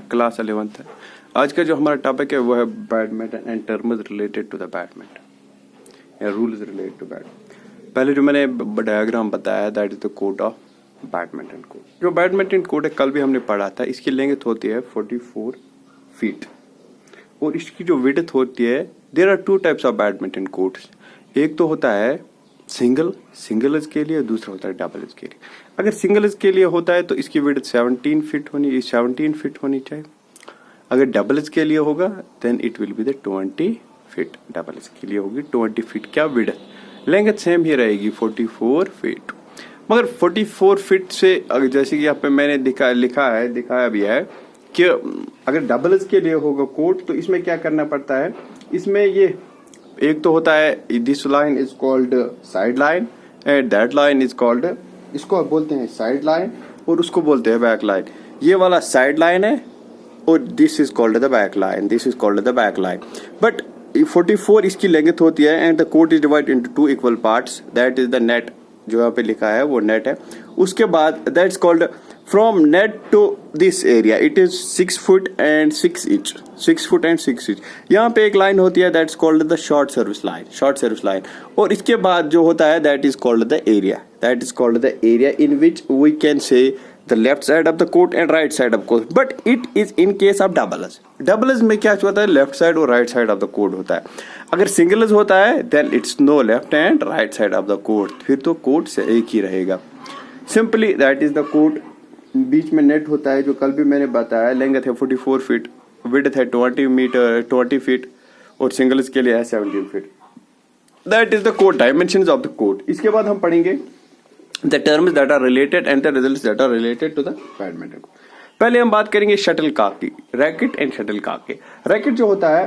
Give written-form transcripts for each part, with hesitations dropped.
Class 11th है। आज का जो हमारा टॉपिक है वो है badminton and terms related to the badminton या रूल्स रिलेटेड टू बैडमिंटन। पहले जो मैंने डायग्राम बताया that is the court of badminton court. जो बैडमिंटन कोर्ट है कल भी हमने पढ़ा था, इसकी लेंथ होती है 44 फीट और इसकी जो विड्थ होती है, there are two types of badminton courts. एक तो होता है सिंगल्स के लिए, दूसरा होता है डबल्स के लिए। अगर सिंगल्स के लिए होता है तो इसकी विड्थ 17 फीट होनी चाहिए। अगर डबल्स के लिए होगा then it will be the 20 feet. Doubles के लिए होगी 20 फीट क्या विड्थ। लेंथ सेम ही रहेगी 44 फीट। मगर 44 फीट से जैसे कि यहाँ पे मैंने दिखाया भी है कि अगर डबल्स के लिए होगा कोर्ट तो इसमें क्या करना पड़ता है। इसमें ये एक तो होता है this line is called side line and that line is called, इसको बोलते हैं साइड लाइन और उसको बोलते हैं बैक लाइन। ये वाला साइड लाइन है और this is called the back line. But 44 इसकी लेंथ होती है and the court is divided into two equal parts, that is the net. जो यहाँ पे लिखा है वो नेट है। उसके बाद that's called from net to this area it is 6 foot and 6 inch. यहाँ पे एक लाइन होती है that's called the short service line. और इसके बाद जो होता है that is called the area in which we can say the left side of the court and right side of court. But it is in case of doubles में क्या होता है, लेफ्ट साइड और right side of the court होता है। अगर singles होता है then it's no left and right side of the court, फिर तो कोर्ट से एक ही रहेगा। Simply that is the court. बीच में नेट होता है जो कल भी मैंने बताया। लेंथ है 44 फीट, विड्थ है 20 फीट और सिंगल्स के लिए है 17 फीट। That is the court dimensions of the court. इसके बाद हम पढ़ेंगे the terms that are related and the results that are related to the badminton. पहले हम बात करेंगे शटलकॉक की, रैकेट एंड शटलकॉक के। रैकेट जो होता है,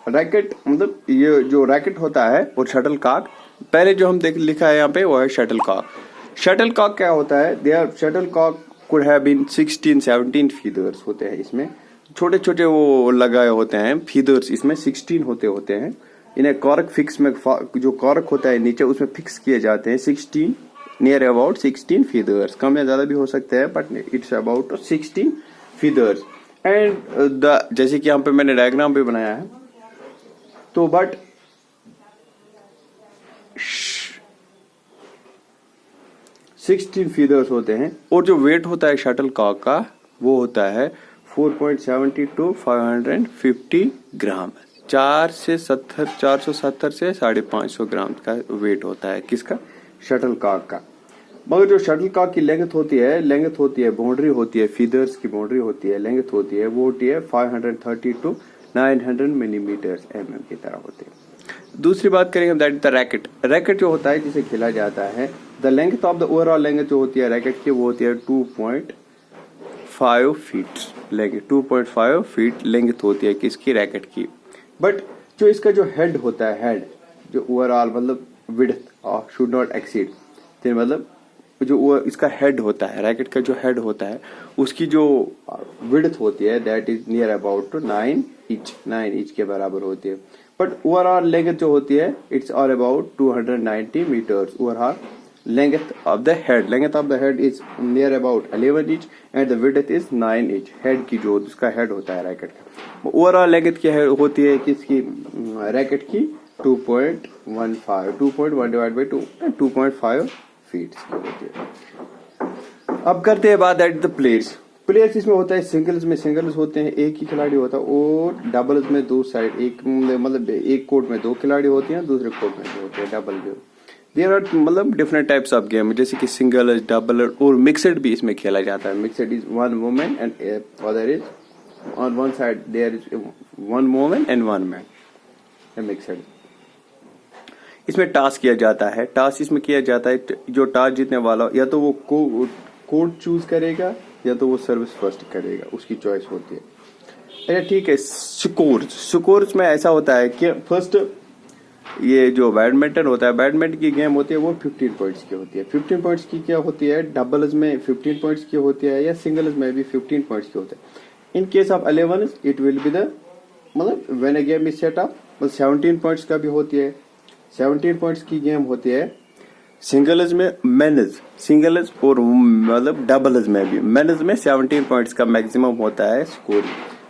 रैकेट मतलब ये जो रैकेट होता है और शटलकॉक, पहले जो हम लिखा है यहाँ पे वो है शटलकॉक। शटलकॉक क्या होता है, there shuttlecock could have been 16-17 feathers होते हैं। इसमें छोटे छोटे वो लगाए होते हैं फीदर्स, इसमें 16 होते हैं। इन्हें कॉर्क फिक्स में, जो कॉर्क होता है नीचे उसमें फिक्स किए जाते हैं 16 नियर अबाउट 16 फीदर्स। कम या ज्यादा भी हो सकते हैं but it's about 16 feathers. And the जैसे कि यहाँ पे मैंने डायग्राम भी बनाया है तो बट 16 फीदर्स होते हैं। और जो वेट होता है शटलकॉक का वो होता है 4.70 to 550 ग्राम। 470 से 550 ग्राम का वेट होता है किसका, शटलकॉक का। मगर जो शटलकॉक की लेंथ होती है बाउंड्री होती है, फीदर्स की बाउंड्री होती है, लेंथ होती है वो होती है 530 to 900 मिलीमीटर्स mm की तरह होती है। दूसरी बात करेंगे that is the racket. Racket जो होता है जिसे खेला जाता है, the length of the overall length जो होती है रैकेट की वो होती है 2.5 फीट। लेंथ 2.5 फीट लेंथ होती है किसकी, रैकेट की। बट जो इसका जो हेड होता है, हेड जो ओवरऑल मतलब विड्थ शुड नॉट एक्सीड, मतलब जो इसका हेड होता है, रैकेट का जो हेड होता है उसकी जो विड्थ होती है that is near about 9 inch के बराबर होती है। बट ओवरऑल लेंथ जो होती है it's all about 290 meters. Overall length of the head is near about 11 inch and the width is 9 inch. Head की जो उसका हेड होता है रैकेट का, ओवरऑल लेंथ क्या होती है किसकी, रैकेट की 2.15 डिवाइड बाई 2.5 फीट होती है। अब करते हैं बात दैट द प्लेयर्स इसमें होता है सिंगल्स होते हैं, एक ही खिलाड़ी होता है। और डबल्स में दो साइड, एक मतलब एक कोर्ट में दो खिलाड़ी होते हैं, दूसरे कोर्ट में दो होते हैं, डबल जो। देयर आर मतलब डिफरेंट टाइप्स ऑफ गेम, जैसे कि सिंगल, डबल और मिक्सड भी इसमें खेला जाता है। Mixed is 1 woman and other is on one side there is 1 woman and 1 man. Mixed इसमें टास्क किया जाता है। टास्क इसमें किया जाता है, जो टास्क जीतने वाला या तो वो कोर्ट चूज करेगा या तो वो सर्विस फर्स्ट करेगा, उसकी चॉइस होती है। अच्छा ठीक है। स्कोर्स में ऐसा होता है कि फर्स्ट ये जो बैडमिंटन होता है, बैडमिंटन की गेम होती है वो 15 पॉइंट्स की होती है। 15 पॉइंट्स की क्या होती है, डबल्स में 15 पॉइंट्स की होती है या सिंगल्स में भी 15 पॉइंट्स की होती है। In case of 11 it will be the मतलब when a game is set up 17 points का भी होती है। 17 पॉइंट्स की गेम होती है सिंगल्स में मेन्स, सिंगल्स और मतलब डबल्स में भी, मेन्स में 17 पॉइंट्स का मैक्सिमम होता है score,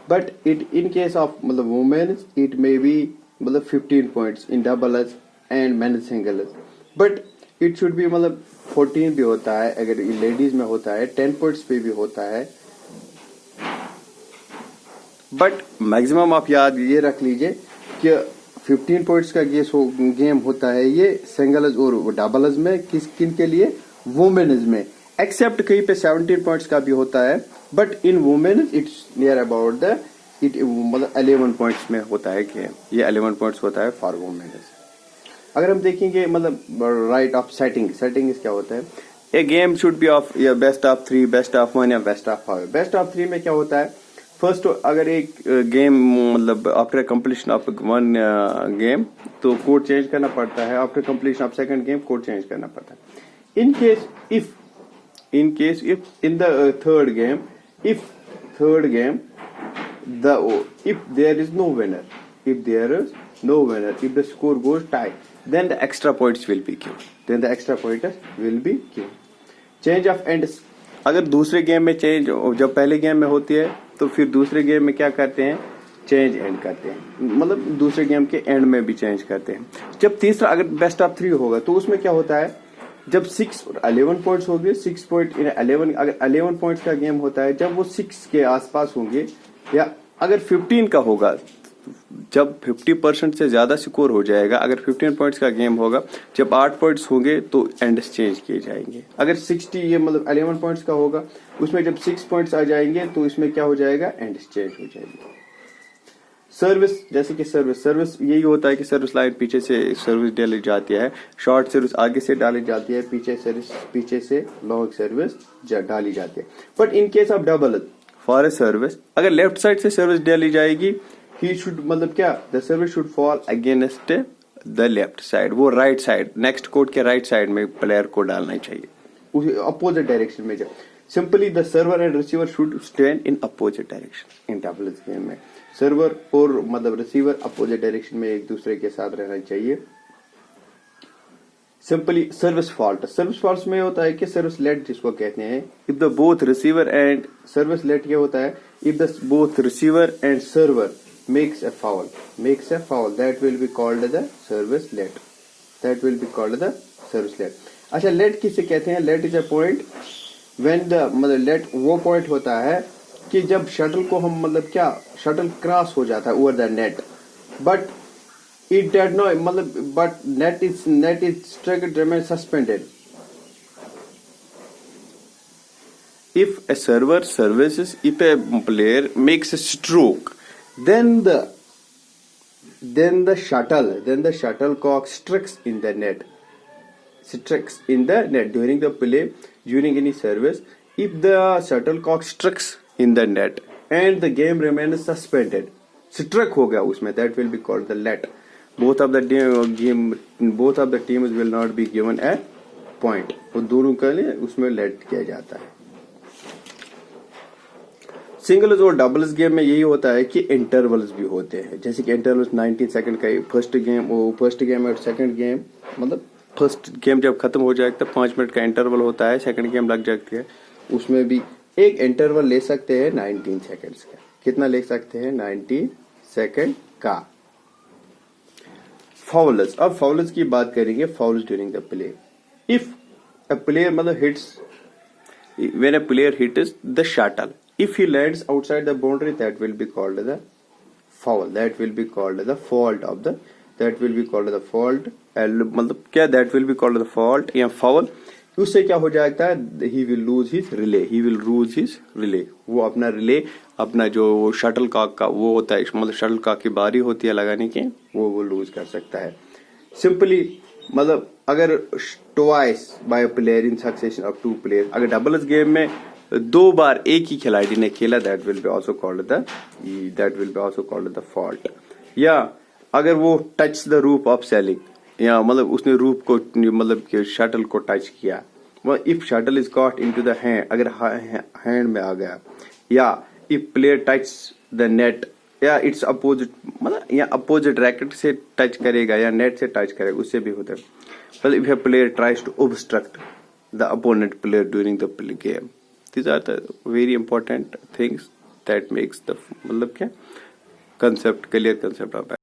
but it in case of मतलब वुमेन्स इट मे बी मतलब 15 points in doubles and mains singles, but it should be मतलब 14 भी होता है, अगर लेडीज में होता है 10 पॉइंट्स पे भी होता है, बट मैक्सिमम आप याद ये रख लीजिए कि 15 पॉइंट्स का गेम होता है ये सिंगल्स और डबल्स में, किन के लिए, वुमेन्स में, एक्सेप्ट कहीं पे 17 पॉइंट्स का भी होता है, but in women's it's near about the it मतलब 11 पॉइंट्स में होता है गेम, ये 11 पॉइंट्स होता है फॉर वुमेन्स। अगर हम देखेंगे मतलब राइट ऑफ सेटिंग, सेटिंग क्या होता है, ए गेम शुड बी ऑफ या बेस्ट ऑफ 3, बेस्ट ऑफ 1 या बेस्ट ऑफ 5। बेस्ट ऑफ 3 में क्या होता है, फर्स्ट अगर एक गेम मतलब after completion of one game तो कोड चेंज करना पड़ता है, after completion of second game code change करना पड़ता है। In case if in the third game, if third game if there is no winner, if there is no winner, if the score goes tie, then the extra points will be given, change of ends। अगर दूसरे game में change जब पहले game में होती है तो फिर दूसरे गेम में क्या करते हैं, चेंज एंड करते हैं, मतलब दूसरे गेम के एंड में भी चेंज करते हैं। जब तीसरा अगर बेस्ट ऑफ 3 होगा तो उसमें क्या होता है, जब 6 और 11 पॉइंट्स होंगे, 6 पॉइंट इन 11, अगर 11 पॉइंट्स का गेम होता है, जब वो 6 के आसपास होंगे या अगर 15 का होगा, जब 50% से ज्यादा स्कोर हो जाएगा, अगर 15 पॉइंट्स का गेम होगा, जब 8 पॉइंट्स होंगे तो एंड्स चेंज किए जाएंगे। अगर 60 ये मतलब 11 पॉइंट्स का होगा, उसमें जब 6 पॉइंट्स आ जाएंगे तो इसमें क्या हो जाएगा, एंड्स चेंज हो जाएंगे। सर्विस, जैसे कि सर्विस यही होता है कि सर्विस लाइन पीछे से सर्विस डाली जाती है, शॉर्ट सर्विस आगे से डाली जाती है, पीछे से लॉन्ग सर्विस डाली जाती है। But in case of double for a service, अगर लेफ्ट साइड से सर्विस डाली जाएगी, ही शुड मतलब क्या, the service should fall against the left side, वो राइट साइड, नेक्स्ट कोड के राइट साइड में प्लेयर को डालना चाहिए, उस अपोजिट डायरेक्शन में। Simply the server and receiver should stand in opposite direction. In doubles game में सर्वर और मतलब रिसीवर अपोजिट डायरेक्शन में एक दूसरे के साथ रहना चाहिए। सिंपली सर्विस फॉल्ट में होता है कि सर्विस लेट जिसको कहते हैं, if the both receiver and service let ये होता है, if the both receiver and server makes a foul that will be called the service let, अच्छा लेट किसे कहते हैं, let is a point when the मतलब लेट वो point होता है कि जब शटल को हम मतलब क्या, शटल क्रॉस हो जाता है over the net, but it did not मतलब but net is struck remain suspended if a server services, if a player makes a stroke, then the shuttlecock strikes in the net during the play, during any service. If the shuttlecock strikes in the net and the game remains suspended, struck हो गया उसमें, that will be called the let. both of the teams will not be given a point, वो दोनों के लिए उसमें late किया जाता है। सिंगल्स और डबल्स गेम में यही होता है कि इंटरवल्स भी होते हैं, जैसे कि इंटरवल्स 19 सेकंड का फर्स्ट गेम और सेकंड गेम, मतलब फर्स्ट गेम जब खत्म हो जाएगा तब 5 मिनट का इंटरवल होता है, सेकंड गेम लग जाती है, उसमें भी एक इंटरवल ले सकते हैं 19 सेकंड्स का। कितना ले सकते हैं, 19 सेकंड का। फाउल्स, अब फाउल्स की बात करेंगे। Fouls during the play, if a player मतलब hits, when a player hits the shuttle, if he lands outside the boundary, that will be called the foul, that will be called the fault of the, that will be called the fault, मतलब क्या, that will be called the fault या foul. उससे क्या हो जाता है, he will lose his rally, वो अपना रिले, अपना जो शटल कॉक का वो होता है, मतलब शटल कॉक की बारी होती है लगाने की, वो लूज कर सकता है। सिंपली मतलब अगर twice by player in succession of 2 player, अगर डबल्स गेम में 2 बार एक ही खिलाड़ी ने खेला, that will be also called the fault. या अगर वो touch the roof of ceiling, या मतलब उसने रूफ को मतलब कि शटल को टच किया, if shuttle is caught into the hand, अगर हैंड में आ गया, या if player touch the net, या इट्स अपोजिट मतलब या अपोजिट रैकेट से टच करेगा या नेट से टच करेगा, उससे भी होता है। Well, if a player tries to obstruct the opponent player during the game, these are the very important things that makes the मतलब क्या concept, clear concept of